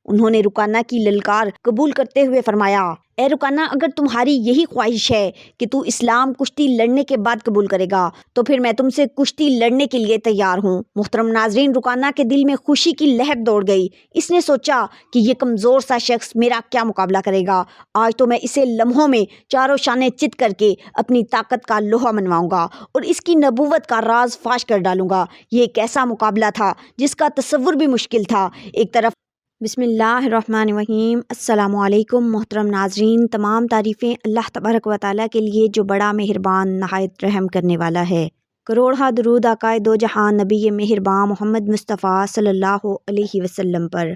انہوں نے رکانہ کی للکار قبول کرتے ہوئے فرمایا، اے رکانہ، اگر تمہاری یہی خواہش ہے کہ تو اسلام کشتی لڑنے کے بعد قبول کرے گا تو پھر میں تم سے کشتی لڑنے کے لیے تیار ہوں۔ محترم ناظرین، رکانہ کے دل میں خوشی کی لہر دوڑ گئی۔ اس نے سوچا کہ یہ کمزور سا شخص میرا کیا مقابلہ کرے گا، آج تو میں اسے لمحوں میں چاروں شانے چت کر کے اپنی طاقت کا لوہا منواؤں گا اور اس کی نبوت کا راز فاش کر ڈالوں گا۔ یہ ایک ایسا مقابلہ تھا جس کا تصور بھی مشکل تھا۔ ایک طرف بسم اللہ الرحمن الرحیم۔ السلام علیکم محترم ناظرین، تمام تعریفیں اللہ تبارک و تعالیٰ کے لیے جو بڑا مہربان نہایت رحم کرنے والا ہے۔ کروڑہ درود آقائے دو جہان نبی مہربان محمد مصطفیٰ صلی اللہ علیہ وسلم پر،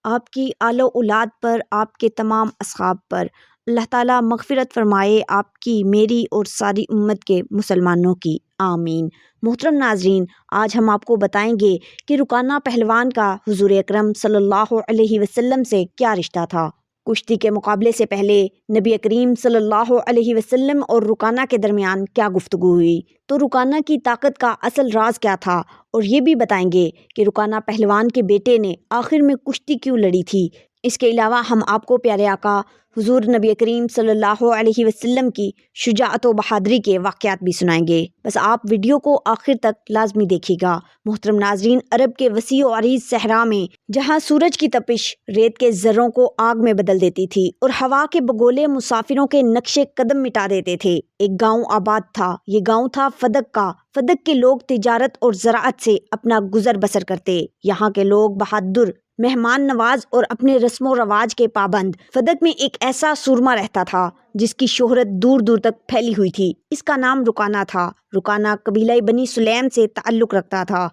آپ کی آل و اولاد پر، آپ کے تمام اصحاب پر اللہ تعالیٰ مغفرت فرمائے، آپ کی، میری اور ساری امت کے مسلمانوں کی، آمین۔ محترم ناظرین، آج ہم آپ کو بتائیں گے کہ رکانہ پہلوان کا حضور اکرم صلی اللہ علیہ وسلم سے کیا رشتہ تھا۔ کشتی کے مقابلے سے پہلے نبی کریم صلی اللہ علیہ وسلم اور رکانہ کے درمیان کیا گفتگو ہوئی، تو رکانہ کی طاقت کا اصل راز کیا تھا، اور یہ بھی بتائیں گے کہ رکانہ پہلوان کے بیٹے نے آخر میں کشتی کیوں لڑی تھی۔ اس کے علاوہ ہم آپ کو پیارے آقا حضور نبی کریم صلی اللہ علیہ وسلم کی شجاعت و بہادری کے واقعات بھی سنائیں گے، بس آپ ویڈیو کو آخر تک لازمی دیکھیے گا۔ محترم ناظرین، عرب کے وسیع و عریض صحرا میں جہاں سورج کی تپش ریت کے ذروں کو آگ میں بدل دیتی تھی اور ہوا کے بگولے مسافروں کے نقش قدم مٹا دیتے تھے، ایک گاؤں آباد تھا۔ یہ گاؤں تھا فدق کا۔ فدق کے لوگ تجارت اور زراعت سے اپنا گزر بسر کرتے۔ یہاں کے لوگ بہادر، مہمان نواز اور اپنے رسم و رواج کے پابند۔ فدق میں ایک ایسا سورما رہتا تھا جس کی شہرت دور دور تک پھیلی ہوئی تھی۔ اس کا نام رکانہ تھا۔ رکانہ قبیلہ بنی سلیم سے تعلق رکھتا تھا۔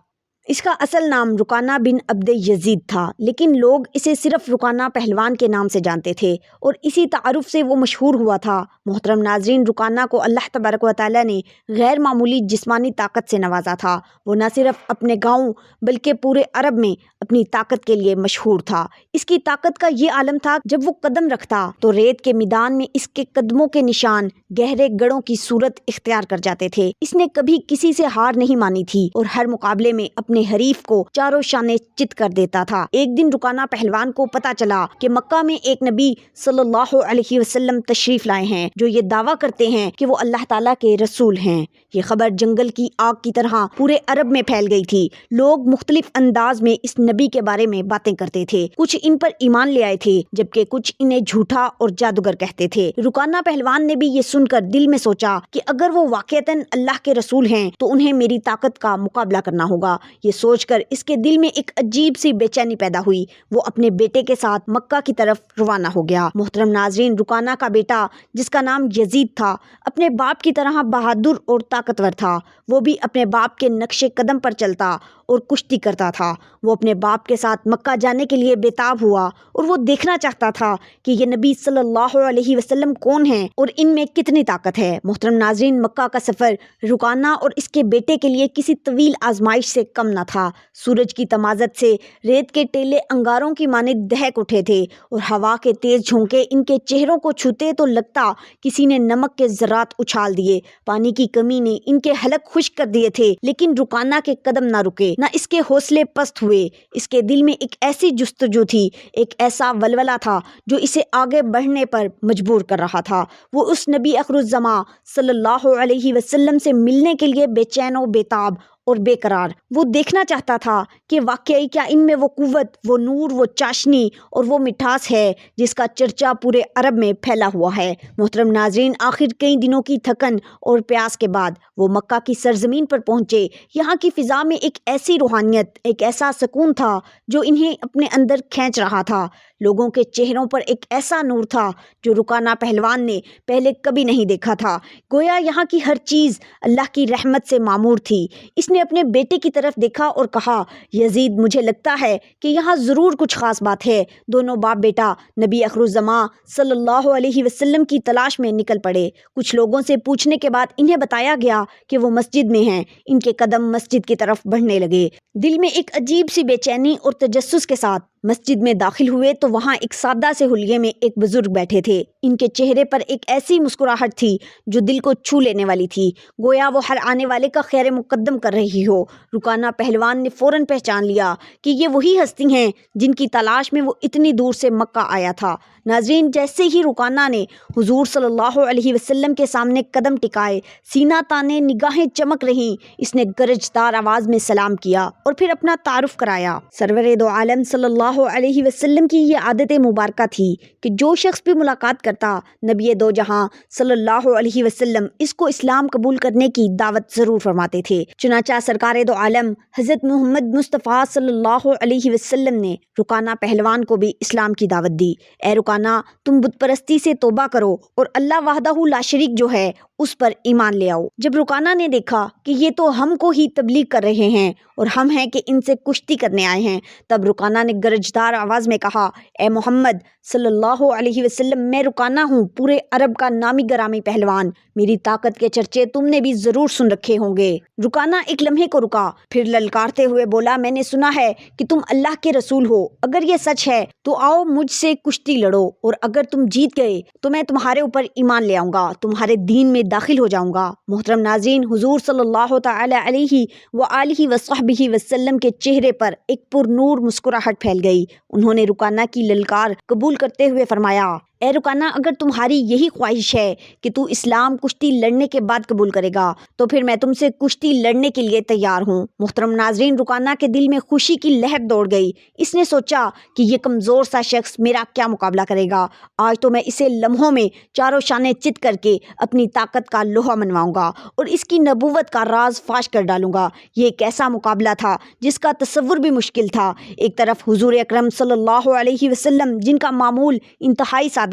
اس کا اصل نام رکانہ بن عبد یزید تھا، لیکن لوگ اسے صرف رکانہ پہلوان کے نام سے جانتے تھے اور اسی تعارف سے وہ مشہور ہوا تھا۔ محترم ناظرین، رکانہ کو اللہ تبارک و تعالیٰ نے غیر معمولی جسمانی طاقت سے نوازا تھا۔ وہ نہ صرف اپنے گاؤں بلکہ پورے عرب میں اپنی طاقت کے لیے مشہور تھا۔ اس کی طاقت کا یہ عالم تھا، جب وہ قدم رکھتا تو ریت کے میدان میں اس کے قدموں کے نشان گہرے گڑھوں کی صورت اختیار کر جاتے تھے۔ اس نے کبھی کسی سے ہار نہیں مانی تھی اور ہر مقابلے میں اپنے حریف کو چاروں شانے چت کر دیتا تھا۔ ایک دن رکانہ پہلوان کو پتا چلا کہ مکہ میں ایک نبی صلی اللہ علیہ وسلم تشریف لائے ہیں جو یہ دعویٰ کرتے ہیں کہ وہ اللہ تعالیٰ کے رسول ہیں۔ یہ خبر جنگل کی آگ کی طرح پورے عرب میں پھیل گئی تھی۔ لوگ مختلف انداز میں اس نبی کے بارے میں باتیں کرتے تھے۔ کچھ ان پر ایمان لے آئے تھے جبکہ کچھ انہیں جھوٹا اور جادوگر کہتے تھے۔ رکانہ پہلوان نے بھی یہ سن کر دل میں سوچا کہ اگر وہ واقعتاً اللہ کے رسول ہیں تو انہیں میری طاقت کا مقابلہ کرنا ہوگا۔ یہ سوچ کر اس کے دل میں ایک عجیب سی بے چینی پیدا ہوئی۔ وہ اپنے بیٹے کے ساتھ مکہ کی طرف روانہ ہو گیا۔ محترم ناظرین، رکانہ کا بیٹا جس کا نام یزید تھا اپنے باپ کی طرح بہادر اور طاقتور تھا۔ وہ بھی اپنے باپ کے نقش قدم پر چلتا اور کشتی کرتا تھا۔ وہ اپنے باپ کے ساتھ مکہ جانے کے لیے بےتاب ہوا اور وہ دیکھنا چاہتا تھا کہ یہ نبی صلی اللہ علیہ وسلم کون ہیں اور ان میں کتنی طاقت ہے۔ محترم ناظرین، مکہ کا سفر رکانہ اور اس کے بیٹے کے لیے کسی طویل آزمائش سے کم نہ تھا۔ سورج کی تمازت سے ریت کے ٹیلے انگاروں کی مانند دہک اٹھے تھے اور ہوا کے تیز جھونکے ان کے چہروں کو چھوتے تو لگتا کسی نے نمک کے ذرات اچھال دیے۔ پانی کی کمی نے ان کے حلق خشک کر دیے تھے، لیکن رکانہ کے قدم نہ رکے، نہ اس کے حوصلے پست ہوئے۔ اس کے دل میں ایک ایسی جستجو تھی، ایک ایسا ولولہ تھا جو اسے آگے بڑھنے پر مجبور کر رہا تھا۔ وہ اس نبی آخرالزماں صلی اللہ علیہ وسلم سے ملنے کے لیے بے چین و بےتاب اور بے قرار۔ وہ دیکھنا چاہتا تھا کہ واقعی کیا ان میں وہ قوت، وہ نور، وہ چاشنی اور وہ مٹھاس ہے جس کا چرچا پورے عرب میں پھیلا ہوا ہے۔ محترم ناظرین، آخر کئی دنوں کی تھکن اور پیاس کے بعد وہ مکہ کی سرزمین پر پہنچے۔ یہاں کی فضا میں ایک ایسی روحانیت، ایک ایسا سکون تھا جو انہیں اپنے اندر کھینچ رہا تھا۔ لوگوں کے چہروں پر ایک ایسا نور تھا جو رکانہ پہلوان نے پہلے کبھی نہیں دیکھا تھا۔ گویا یہاں کی ہر چیز اللہ کی رحمت سے معمور تھی۔ اس نے اپنے بیٹے کی طرف دیکھا اور کہا، یزید، مجھے لگتا ہے کہ یہاں ضرور کچھ خاص بات ہے۔ دونوں باپ بیٹا نبی آخرالزماں صلی اللہ علیہ وسلم کی تلاش میں نکل پڑے۔ کچھ لوگوں سے پوچھنے کے بعد انہیں بتایا گیا کہ وہ مسجد میں ہیں۔ ان کے قدم مسجد کی طرف بڑھنے لگے۔ دل میں ایک عجیب سی بے چینی اور تجسس کے ساتھ مسجد میں داخل ہوئے تو وہاں ایک سادہ سے حلیے میں ایک بزرگ بیٹھے تھے۔ ان کے چہرے پر ایک ایسی مسکراہٹ تھی جو دل کو چھو لینے والی تھی، گویا وہ ہر آنے والے کا خیر مقدم کر رہی ہو۔ رکانہ پہلوان نے فوراً پہچان لیا کہ یہ وہی ہستی ہیں جن کی تلاش میں وہ اتنی دور سے مکہ آیا تھا۔ ناظرین، جیسے ہی رکانہ نے حضور صلی اللہ علیہ وسلم کے سامنے قدم ٹکائے، سینہ تانے، نگاہیں چمک رہیں، اس نے گرجدار آواز میں سلام کیا اور پھر اپنا تعارف کرایا۔ سرور دو عالم صلی اللہ علیہ وسلم کی یہ عادت مبارکہ تھی کہ جو شخص بھی ملاقات کرتا، نبی دو جہاں صلی اللہ علیہ وسلم اس کو اسلام قبول کرنے کی دعوت ضرور فرماتے تھے۔ چنانچہ سرکار دو عالم حضرت محمد مصطفیٰ صلی اللہ علیہ وسلم نے رکانہ پہلوان کو بھی اسلام کی دعوت دی۔ اے رکانہ، تم بت پرستی سے توبہ کرو اور اللہ وحدہ لا شریک جو ہے اس پر ایمان لے آؤ۔ جب رکانہ نے دیکھا کہ یہ تو ہم کو ہی تبلیغ کر رہے ہیں اور ہم ہیں کہ ان سے کشتی کرنے آئے ہیں، تب رکانہ نے گرجدار آواز میں کہا، اے محمد صلی اللہ علیہ وسلم، میں رکانہ ہوں، پورے عرب کا نامی گرامی پہلوان۔ میری طاقت کے چرچے تم نے بھی ضرور سن رکھے ہوں گے۔ رکانہ ایک لمحے کو رکا، پھر للکارتے ہوئے بولا، میں نے سنا ہے کہ تم اللہ کے رسول ہو۔ اگر یہ سچ ہے تو آؤ مجھ سے کشتی لڑو، اور اگر تم جیت گئے تو میں تمہارے اوپر ایمان لے آؤں گا، تمہارے دین میں داخل ہو جاؤں گا۔ محترم ناظرین، حضور صلی اللہ تعالی علیہ وآلہ وصحبہ وسلم کے چہرے پر ایک پر نور مسکراہٹ پھیل گئی۔ انہوں نے رکانہ کی للکار قبول کرتے ہوئے فرمایا، اے رکانہ، اگر تمہاری یہی خواہش ہے کہ تو اسلام کشتی لڑنے کے بعد قبول کرے گا تو پھر میں تم سے کشتی لڑنے کے لیے تیار ہوں۔ محترم ناظرین، رکانہ کے دل میں خوشی کی لہر دوڑ گئی۔ اس نے سوچا کہ یہ کمزور سا شخص میرا کیا مقابلہ کرے گا، آج تو میں اسے لمحوں میں چاروں شانے چت کر کے اپنی طاقت کا لوہا منواؤں گا اور اس کی نبوت کا راز فاش کر ڈالوں گا۔ یہ ایک ایسا مقابلہ تھا جس کا تصور بھی مشکل تھا۔ ایک طرف حضور اکرم صلی اللہ علیہ وسلم، جن کا معمول انتہائی تھا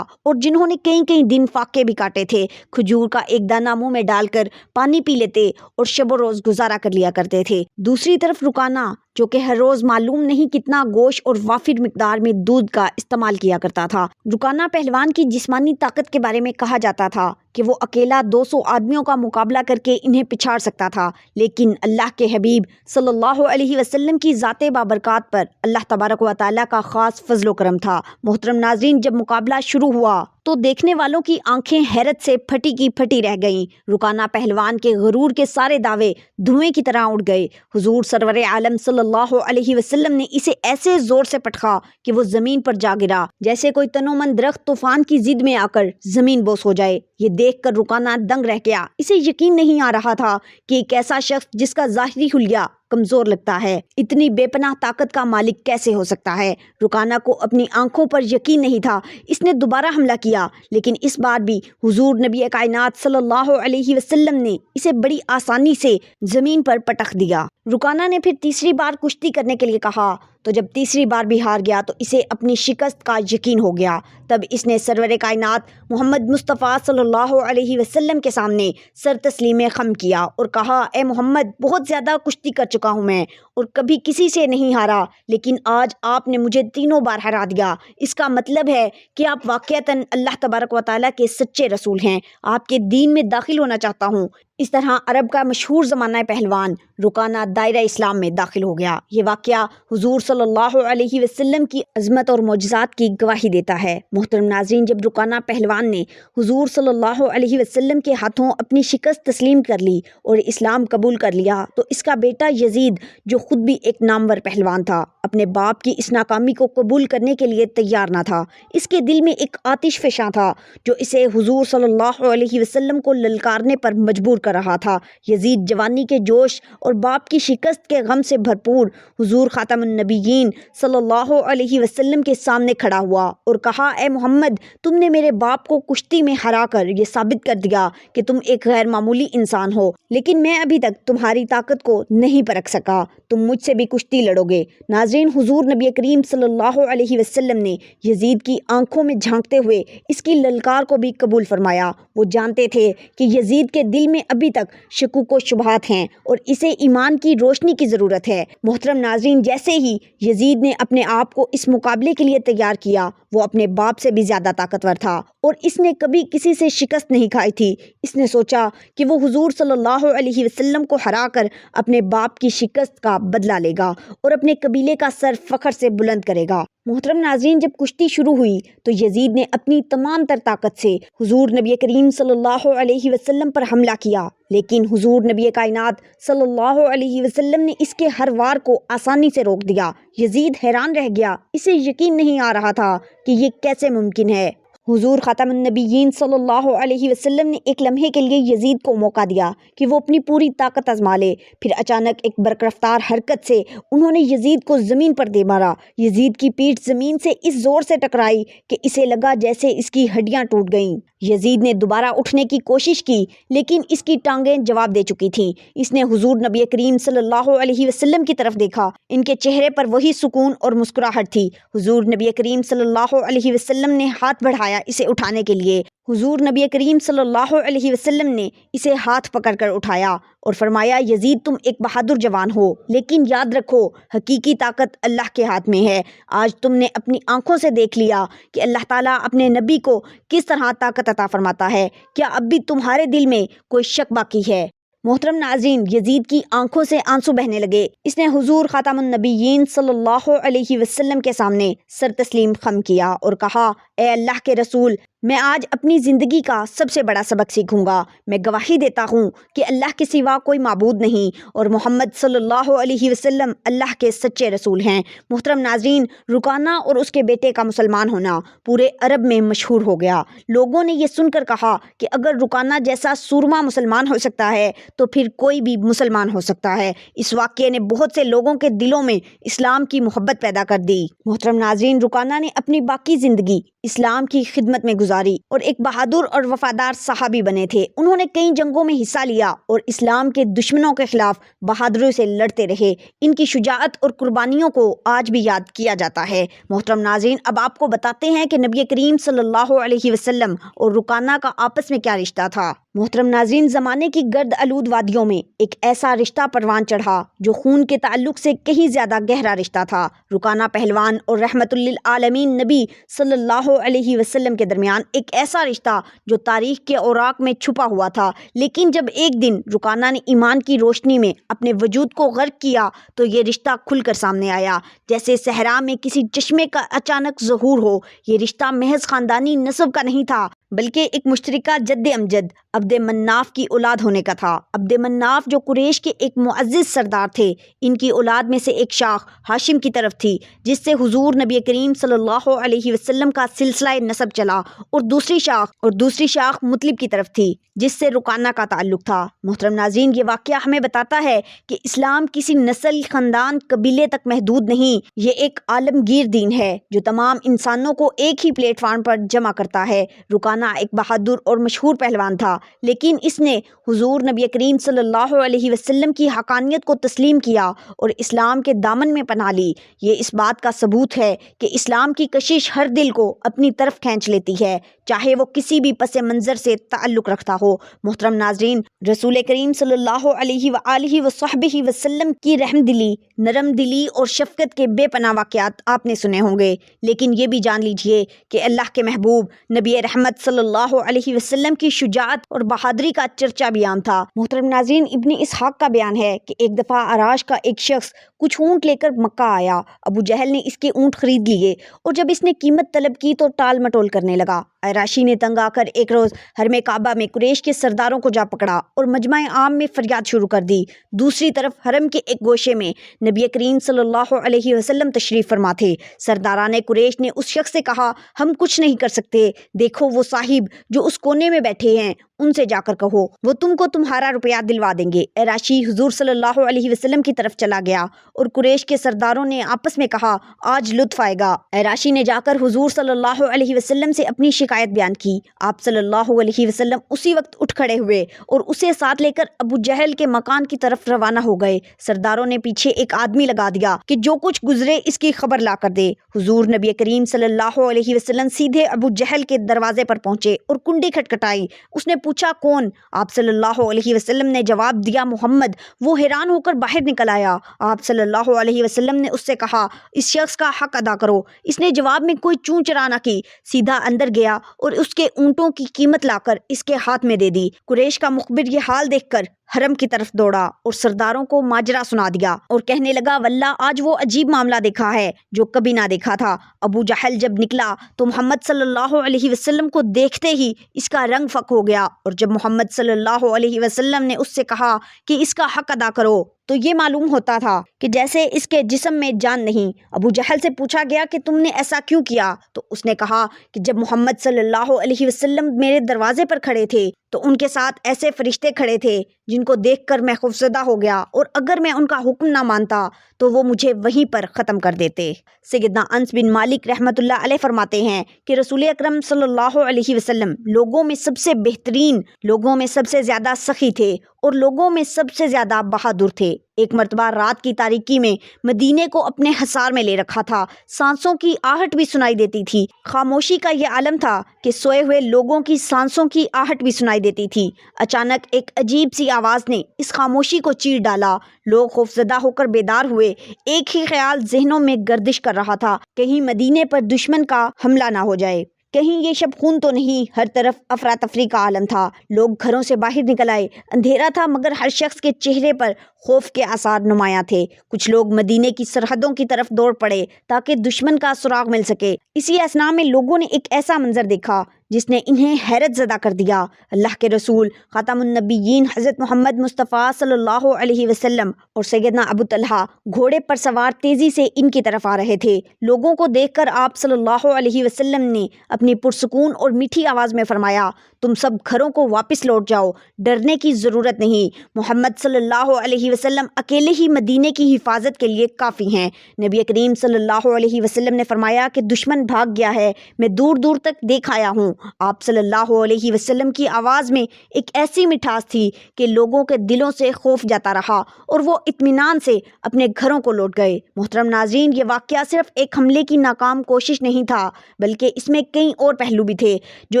اور جنہوں نے کئی دن فاقے بھی کاٹے تھے، کھجور کا ایک دانہ منہ میں ڈال کر پانی پی لیتے اور شب و روز گزارا کر لیا کرتے تھے۔ دوسری طرف رکانہ، جو کہ ہر روز معلوم نہیں کتنا گوشت اور وافر مقدار میں دودھ کا استعمال کیا کرتا تھا۔ رکانہ پہلوان کی جسمانی طاقت کے بارے میں کہا جاتا تھا کہ وہ اکیلا 200 آدمیوں کا مقابلہ کر کے انہیں پچھاڑ سکتا تھا، لیکن اللہ کے حبیب صلی اللہ علیہ وسلم کی ذات بابرکات پر اللہ تبارک و تعالیٰ کا خاص فضل و کرم تھا۔ محترم ناظرین، جب مقابلہ شروع ہوا تو دیکھنے والوں کی آنکھیں حیرت سے پھٹی کی پھٹی رہ گئیں۔ رکانہ پہلوان کے غرور کے سارے دعوے دھوئیں کی طرح اڑ گئے۔ حضور سرور عالم صلی اللہ علیہ وسلم نے اسے ایسے زور سے پٹخا کہ وہ زمین پر جا گرا، جیسے کوئی تنومند درخت طوفان کی زد میں آ کر زمین بوس ہو جائے۔ یہ دیکھ کر رکانہ دنگ رہ گیا۔ اسے یقین نہیں آ رہا تھا کہ ایک ایسا شخص جس کا ظاہری حلیہ کمزور لگتا ہے، اتنی بے پناہ طاقت کا مالک کیسے ہو سکتا ہے۔ رکانہ کو اپنی آنکھوں پر یقین نہیں تھا۔ اس نے دوبارہ حملہ کیا، لیکن اس بار بھی حضور نبی کائنات صلی اللہ علیہ وسلم نے اسے بڑی آسانی سے زمین پر پٹخ دیا۔ رکانہ نے پھر تیسری بار کشتی کرنے کے لیے کہا تو جب تیسری بار بھی ہار گیا تو اسے اپنی شکست کا یقین ہو گیا۔ تب اس نے سرور کائنات محمد مصطفیٰ صلی اللہ علیہ وسلم کے سامنے سر تسلیم خم کیا اور کہا، اے محمد، بہت زیادہ کشتی کر چکا ہوں میں اور کبھی کسی سے نہیں ہارا، لیکن آج آپ نے مجھے تینوں بار ہرا دیا۔ اس کا مطلب ہے کہ آپ واقعتاً اللہ تبارک و تعالیٰ کے سچے رسول ہیں۔ آپ کے دین میں داخل ہونا چاہتا ہوں۔ اس طرح عرب کا مشہور زمانہ پہلوان رکانہ دائرہ اسلام میں داخل ہو گیا۔ یہ واقعہ حضور صلی اللہ علیہ وسلم کی عظمت اور معجزات کی گواہی دیتا ہے۔ محترم ناظرین، جب رکانہ پہلوان نے حضور صلی اللہ علیہ وسلم کے ہاتھوں اپنی شکست تسلیم کر لی اور اسلام قبول کر لیا تو اس کا بیٹا یزید، جو خود بھی ایک نامور پہلوان تھا، اپنے باپ کی اس ناکامی کو قبول کرنے کے لیے تیار نہ تھا۔ اس کے دل میں ایک آتش فشاں تھا جو اسے حضور صلی اللہ علیہ وسلم کو للکارنے پر مجبور کر رہا تھا۔ یزید جوانی کے جوش اور باپ کی شکست کے غم سے بھرپور حضور خاتم النبیین صلی اللہ علیہ وسلم کے سامنے کھڑا ہوا اور کہا، اے محمد، تم نے میرے باپ کو کشتی میں ہرا کر یہ ثابت کر دیا کہ تم ایک غیر معمولی انسان ہو، لیکن میں ابھی تک تمہاری طاقت کو نہیں پرکھ سکا۔ تم مجھ سے بھی کشتی لڑو گے۔ ناظرین، حضور نبی کریم صلی اللہ علیہ وسلم نے یزید کی آنکھوں میں جھانکتے ہوئے اس کی للکار کو بھی قبول فرمایا۔ وہ جانتے تھے کہ یزید کے دل میں ابھی تک شکوک و شبہات ہیں اور اسے ایمان کی روشنی کی ضرورت ہے۔ محترم ناظرین، جیسے ہی یزید نے اپنے آپ کو اس مقابلے کے لیے تیار کیا، وہ اپنے باپ سے بھی زیادہ طاقتور تھا اور اس نے کبھی کسی سے شکست نہیں کھائی تھی۔ اس نے سوچا کہ وہ حضور صلی اللہ علیہ وسلم کو ہرا کر اپنے باپ کی شکست کا بدلہ لے گا اور اپنے قبیلے کا سر فخر سے بلند کرے گا۔ محترم ناظرین، جب کشتی شروع ہوئی تو یزید نے اپنی تمام تر طاقت سے حضور نبی کریم صلی اللہ علیہ وسلم پر حملہ کیا، لیکن حضور نبی کائنات صلی اللہ علیہ وسلم نے اس کے ہر وار کو آسانی سے روک دیا۔ یزید حیران رہ گیا، اسے یقین نہیں آ رہا تھا کہ یہ کیسے ممکن ہے۔ حضور خاتم النبیین صلی اللہ علیہ وسلم نے ایک لمحے کے لیے یزید کو موقع دیا کہ وہ اپنی پوری طاقت آزما لے، پھر اچانک ایک برق رفتار حرکت سے انہوں نے یزید کو زمین پر دے مارا۔ یزید کی پیٹھ زمین سے اس زور سے ٹکرائی کہ اسے لگا جیسے اس کی ہڈیاں ٹوٹ گئیں۔ یزید نے دوبارہ اٹھنے کی کوشش کی لیکن اس کی ٹانگیں جواب دے چکی تھیں۔ اس نے حضور نبی کریم صلی اللہ علیہ وسلم کی طرف دیکھا، ان کے چہرے پر وہی سکون اور مسکراہٹ تھی۔ حضور نبی کریم صلی اللہ علیہ وسلم نے ہاتھ بڑھایا اسے اٹھانے کے لیے۔ حضور نبی کریم صلی اللہ علیہ وسلم نے اسے ہاتھ پکڑ کر اٹھایا اور فرمایا، یزید تم ایک بہادر جوان ہو، لیکن یاد رکھو حقیقی طاقت اللہ کے ہاتھ میں ہے۔ آج تم نے اپنی آنکھوں سے دیکھ لیا کہ اللہ تعالیٰ اپنے نبی کو کس طرح طاقت عطا فرماتا ہے۔ کیا اب بھی تمہارے دل میں کوئی شک باقی ہے؟ محترم ناظرین، یزید کی آنکھوں سے آنسو بہنے لگے۔ اس نے حضور خاتم النبیین صلی اللہ علیہ وسلم کے سامنے سر تسلیم خم کیا اور کہا، اے اللہ کے رسول، میں آج اپنی زندگی کا سب سے بڑا سبق سیکھوں گا۔ میں گواہی دیتا ہوں کہ اللہ کے سوا کوئی معبود نہیں اور محمد صلی اللہ علیہ وسلم اللہ کے سچے رسول ہیں۔ محترم ناظرین، رکانہ اور اس کے بیٹے کا مسلمان ہونا پورے عرب میں مشہور ہو گیا۔ لوگوں نے یہ سن کر کہا کہ اگر رکانہ جیسا سورما مسلمان ہو سکتا ہے تو پھر کوئی بھی مسلمان ہو سکتا ہے۔ اس واقعے نے بہت سے لوگوں کے دلوں میں اسلام کی محبت پیدا کر دی۔ محترم ناظرین، رکانہ نے اپنی باقی زندگی اسلام کی خدمت میں گزاری اور ایک بہادر اور وفادار صحابی بنے تھے۔ انہوں نے کئی جنگوں میں حصہ لیا اور اسلام کے دشمنوں کے خلاف بہادری سے لڑتے رہے۔ ان کی شجاعت اور قربانیوں کو آج بھی یاد کیا جاتا ہے۔ محترم ناظرین، اب آپ کو بتاتے ہیں کہ نبی کریم صلی اللہ علیہ وسلم اور رکانہ کا آپس میں کیا رشتہ تھا۔ محترم ناظرین، زمانے کی گرد آلود وادیوں میں ایک ایسا رشتہ پروان چڑھا جو خون کے تعلق سے کہیں زیادہ گہرا رشتہ تھا۔ رکانہ پہلوان اور رحمت للعالمین نبی صلی اللہ علیہ وسلم کے درمیان ایک ایسا رشتہ جو تاریخ کے اوراق میں چھپا ہوا تھا، لیکن جب ایک دن رکانہ نے ایمان کی روشنی میں اپنے وجود کو غرق کیا تو یہ رشتہ کھل کر سامنے آیا، جیسے صحرا میں کسی چشمے کا اچانک ظہور ہو۔ یہ رشتہ محض خاندانی نسب کا نہیں تھا بلکہ ایک مشترکہ جد امجد عبد مناف کی اولاد ہونے کا تھا۔ عبد مناف جو قریش کے ایک معزز سردار تھے، ان کی اولاد میں سے ایک شاخ ہاشم کی طرف تھی جس سے حضور نبی کریم صلی اللہ علیہ وسلم کا سلسلہ نسب چلا، اور دوسری شاخ مطلب کی طرف تھی جس سے رکانہ کا تعلق تھا۔ محترم ناظرین، یہ واقعہ ہمیں بتاتا ہے کہ اسلام کسی نسل، خاندان، قبیلے تک محدود نہیں، یہ ایک عالمگیر دین ہے جو تمام انسانوں کو ایک ہی پلیٹ فارم پر جمع کرتا ہے۔ رکانہ ایک بہادر اور مشہور پہلوان تھا، لیکن اس نے حضور نبی کریم صلی اللہ علیہ وسلم کی حقانیت کو تسلیم کیا اور اسلام کے دامن میں پناہ لی۔ یہ اس بات کا ثبوت ہے کہ اسلام کی کشش ہر دل کو اپنی طرف کھینچ لیتی ہے، چاہے وہ کسی بھی پس منظر سے تعلق رکھتا ہو۔ محترم ناظرین، رسول کریم صلی اللہ علیہ وآلہ وصحبہ وسلم کی رحم دلی، نرم دلی اور شفقت کے بے پناہ واقعات آپ نے سنے ہوں گے، لیکن یہ بھی جان لیجئے کہ اللہ کے محبوب نبی رحمت صلی اللہ علیہ وسلم کی شجاعت اور بہادری کا چرچا بھی عام تھا۔ محترم ناظرین، ابن اسحاق کا بیان ہے کہ ایک دفعہ عراش کا ایک شخص کچھ اونٹ لے کر مکہ آیا۔ ابو جہل نے اس کے اونٹ خرید لیے اور جب اس نے قیمت طلب کی تو ٹال مٹول کرنے لگا۔ عراشی نے تنگ آ کر ایک روز حرم کعبہ میں قریش کے سرداروں کو جا پکڑا اور مجمع عام میں فریاد شروع کر دی۔ دوسری طرف حرم کے ایک گوشے میں نبی کریم صلی اللہ علیہ وسلم تشریف فرما تھے۔ سرداران قریش نے اس شخص سے کہا، ہم کچھ نہیں کر سکتے، دیکھو وہ صاحب جو اس کونے میں بیٹھے ہیں، ان سے جا کر کہو، وہ تم کو تمہارا روپیہ دلوا دیں گے۔ عراشی حضور صلی اللہ علیہ وسلم کی طرف چلا گیا اور قریش کے سرداروں نے آپس میں کہا، آج لطف آئے گا۔ عراشی نے جا کر حضور صلی اللہ علیہ وسلم سے اپنی شکایت بیان کی۔ آپ صلی اللہ علیہ وسلم اسی وقت اٹھ کھڑے ہوئے اور اسے ساتھ لے کر ابو جہل کے مکان کی طرف روانہ ہو گئے۔ سرداروں نے پیچھے ایک آدمی لگا دیا کہ جو کچھ گزرے اس کی خبر لا کر دے۔ حضور نبی کریم صلی اللہ علیہ وسلم سیدھے ابو جہل کے دروازے پر پہنچے اور کنڈی کھٹکھٹائی۔ اس نے پوچھا، پوچھا کون؟ آپ صلی اللہ علیہ وسلم نے جواب دیا محمد۔ وہ حیران ہو کر باہر نکل آیا۔ آپ صلی اللہ علیہ وسلم نے اس سے کہا اس شخص کا حق ادا کرو۔ اس نے جواب میں کوئی چوں چرا نہ کی، سیدھا اندر گیا اور اس کے اونٹوں کی قیمت لا کر اس کے ہاتھ میں دے دی۔ قریش کا مخبر یہ حال دیکھ کر حرم کی طرف دوڑا اور سرداروں کو ماجرا سنا دیا اور کہنے لگا واللہ آج وہ عجیب معاملہ دیکھا ہے جو کبھی نہ دیکھا تھا۔ ابو جہل جب نکلا تو محمد صلی اللہ علیہ وسلم کو دیکھتے ہی اس کا رنگ فک ہو گیا، اور جب محمد صلی اللہ علیہ وسلم نے اس سے کہا کہ اس کا حق ادا کرو تو یہ معلوم ہوتا تھا کہ جیسے اس کے جسم میں جان نہیں۔ ابو جہل سے پوچھا گیا کہ تم نے ایسا کیوں کیا؟ تو اس نے کہا کہ جب محمد صلی اللہ علیہ وسلم میرے دروازے پر کھڑے تھے تو ان کے ساتھ ایسے فرشتے کھڑے تھے جن کو دیکھ کر میں خوفزدہ ہو گیا، اور اگر میں ان کا حکم نہ مانتا تو وہ مجھے وہیں پر ختم کر دیتے۔ سیدنا انس بن مالک رحمۃ اللہ علیہ فرماتے ہیں کہ رسول اکرم صلی اللہ علیہ وسلم لوگوں میں سب سے بہترین، لوگوں میں سب سے زیادہ سخی تھے اور لوگوں میں سب سے زیادہ بہادر تھے۔ ایک مرتبہ رات کی تاریکی میں مدینے کو اپنے حصار میں لے رکھا تھا، سانسوں کی آہٹ بھی سنائی دیتی تھی۔ خاموشی کا یہ عالم تھا کہ سوئے ہوئے لوگوں کی سانسوں کی آہٹ بھی سنائی دیتی تھی۔ اچانک ایک عجیب سی آواز نے اس خاموشی کو چیر ڈالا۔ لوگ خوفزدہ ہو کر بیدار ہوئے۔ ایک ہی خیال ذہنوں میں گردش کر رہا تھا، کہیں مدینے پر دشمن کا حملہ نہ ہو جائے، کہیں یہ شب خون تو نہیں۔ ہر طرف افراتفری کا عالم تھا، لوگ گھروں سے باہر نکل آئے۔ اندھیرا تھا مگر ہر شخص کے چہرے پر خوف کے آثار نمایاں تھے۔ کچھ لوگ مدینے کی سرحدوں کی طرف دوڑ پڑے تاکہ دشمن کا سراغ مل سکے۔ اسی اثنا میں لوگوں نے ایک ایسا منظر دیکھا جس نے انہیں حیرت زدہ کر دیا۔ اللہ کے رسول خاتم النبیین حضرت محمد مصطفیٰ صلی اللہ علیہ وسلم اور سیدنا ابو طلحہ گھوڑے پر سوار تیزی سے ان کی طرف آ رہے تھے۔ لوگوں کو دیکھ کر آپ صلی اللہ علیہ وسلم نے اپنی پرسکون اور میٹھی آواز میں فرمایا تم سب گھروں کو واپس لوٹ جاؤ، ڈرنے کی ضرورت نہیں۔ محمد صلی اللہ علیہ وسلم اکیلے ہی مدینے کی حفاظت کے لیے کافی ہیں۔ نبی کریم صلی اللہ علیہ وسلم نے فرمایا کہ دشمن بھاگ گیا ہے، میں دور دور تک دیکھ آیا ہوں۔ آپ صلی اللہ علیہ وسلم کی آواز میں ایک ایسی مٹھاس تھی کہ لوگوں کے دلوں سے خوف جاتا رہا اور وہ اطمینان سے اپنے گھروں کو لوٹ گئے۔ محترم ناظرین، یہ واقعہ صرف ایک حملے کی ناکام کوشش نہیں تھا، بلکہ اس میں کئی اور پہلو بھی تھے جو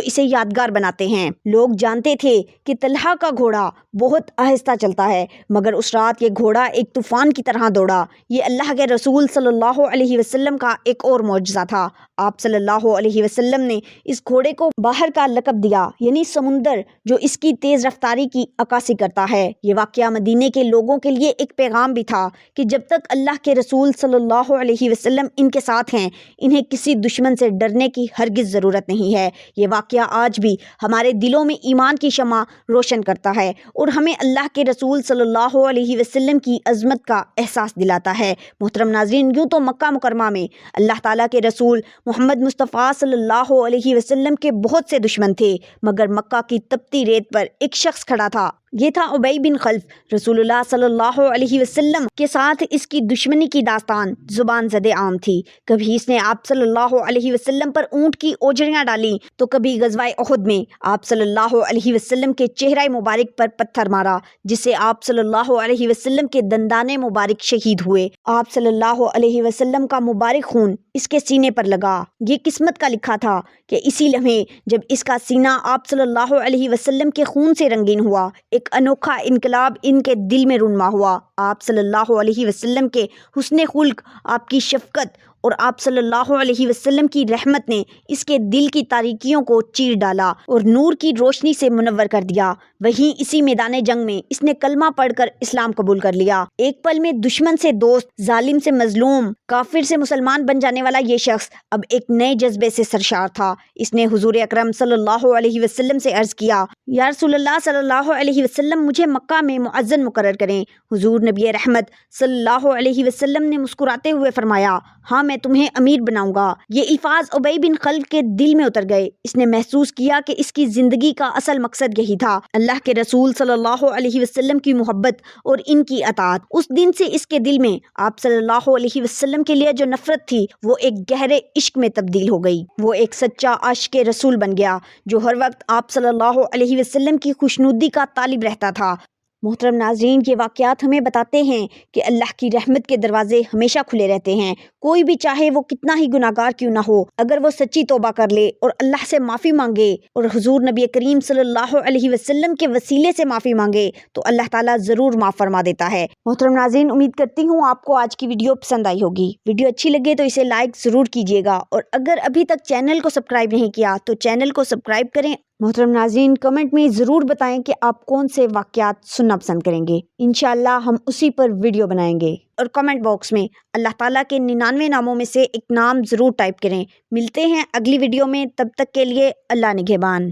اسے یادگار بناتے ہیں۔ لوگ جانتے تھے کہ طلحہ کا گھوڑا بہت آہستہ چلتا ہے، مگر اس رات یہ گھوڑا ایک طوفان کی طرح دوڑا۔ یہ اللہ کے رسول صلی اللہ علیہ وسلم کا ایک اور معجزہ تھا۔ آپ صلی اللہ علیہ وسلم نے اس گھوڑے کو باہر کا لقب دیا، یعنی سمندر جو اس کی تیز رفتاری کی عکاسی کرتا ہے۔ یہ واقعہ مدینے کے لوگوں کے لیے ایک پیغام بھی تھا کہ جب تک اللہ کے رسول صلی اللہ علیہ وسلم ان کے ساتھ ہیں، انہیں کسی دشمن سے ڈرنے کی ہرگز ضرورت نہیں ہے۔ یہ واقعہ آج بھی ہمارے دلوں میں ایمان کی شمع روشن کرتا ہے اور ہمیں اللہ کے رسول صلی اللہ علیہ وسلم کی عظمت کا احساس دلاتا ہے۔ محترم ناظرین، یوں تو مکہ مکرمہ میں اللہ تعالیٰ کے رسول محمد مصطفیٰ صلی اللہ علیہ وسلم کے بہت سے دشمن تھے، مگر مکہ کی تپتی ریت پر ایک شخص کھڑا تھا، یہ تھا ابی بن خلف۔ رسول اللہ صلی اللہ علیہ وسلم کے ساتھ اس کی دشمنی کی داستان زبان زد عام تھی۔ کبھی اس نے آپ صلی اللہ علیہ وسلم پر اونٹ کی اوجڑیاں ڈالیں تو کبھی غزوہ احد میں آپ صلی اللہ علیہ وسلم کے چہرہ مبارک پر پتھر مارا، جس سے آپ صلی اللہ علیہ وسلم کے دندان مبارک شہید ہوئے۔ آپ صلی اللہ علیہ وسلم کا مبارک خون اس کے سینے پر لگا۔ یہ قسمت کا لکھا تھا کہ اسی لمحے جب اس کا سینہ آپ صلی اللہ علیہ وسلم کے خون سے رنگین ہوا، ایک انوکھا انقلاب ان کے دل میں رونما ہوا۔ آپ صلی اللہ علیہ وسلم کے حسن خلق، آپ کی شفقت اور آپ صلی اللہ علیہ وسلم کی رحمت نے اس کے دل کی تاریکیوں کو چیر ڈالا اور نور کی روشنی سے منور کر دیا۔ وہیں اسی میدان جنگ میں اس نے کلمہ پڑھ کر اسلام قبول کر لیا۔ ایک پل میں دشمن سے دوست، ظالم سے مظلوم، کافر سے مسلمان بن جانے والا یہ شخص اب ایک نئے جذبے سے سرشار تھا۔ اس نے حضور اکرم صلی اللہ علیہ وسلم سے عرض کیا، یا رسول اللہ صلی اللہ علیہ وسلم، مجھے مکہ میں مؤذن مقرر کریں۔ حضور نبی رحمت صلی اللہ علیہ وسلم نے مسکراتے ہوئے فرمایا، ہاں میں تمہیں امیر بناؤں گا۔ یہ الفاظ ابی بن خلف کے دل میں اتر گئے۔ اس نے محسوس کیا کہ اس کی زندگی کا اصل مقصد یہی تھا، اللہ کے رسول صلی اللہ علیہ وسلم کی محبت اور ان کی اطاعت۔ اس دن سے اس کے دل میں آپ صلی اللہ علیہ وسلم کے لیے جو نفرت تھی وہ ایک گہرے عشق میں تبدیل ہو گئی۔ وہ ایک سچا عاشق رسول بن گیا جو ہر وقت آپ صلی اللہ علیہ وسلم کی خوشنودی کا طالب رہتا تھا۔ محترم ناظرین، یہ واقعات ہمیں بتاتے ہیں کہ اللہ کی رحمت کے دروازے ہمیشہ کھلے رہتے ہیں۔ کوئی بھی چاہے وہ کتنا ہی گناہگار کیوں نہ ہو، اگر وہ سچی توبہ کر لے اور اللہ سے معافی مانگے اور حضور نبی کریم صلی اللہ علیہ وسلم کے وسیلے سے معافی مانگے تو اللہ تعالیٰ ضرور معاف فرما دیتا ہے۔ محترم ناظرین، امید کرتی ہوں آپ کو آج کی ویڈیو پسند آئی ہوگی۔ ویڈیو اچھی لگے تو اسے لائک ضرور کیجیے گا، اور اگر ابھی تک چینل کو سبسکرائب نہیں کیا تو چینل کو سبسکرائب کریں۔ محترم ناظرین، کمنٹ میں ضرور بتائیں کہ آپ کون سے واقعات سننا پسند کریں گے۔ انشاءاللہ ہم اسی پر ویڈیو بنائیں گے، اور کمنٹ باکس میں اللہ تعالیٰ کے 99 ناموں میں سے ایک نام ضرور ٹائپ کریں۔ ملتے ہیں اگلی ویڈیو میں، تب تک کے لیے اللہ نگہبان۔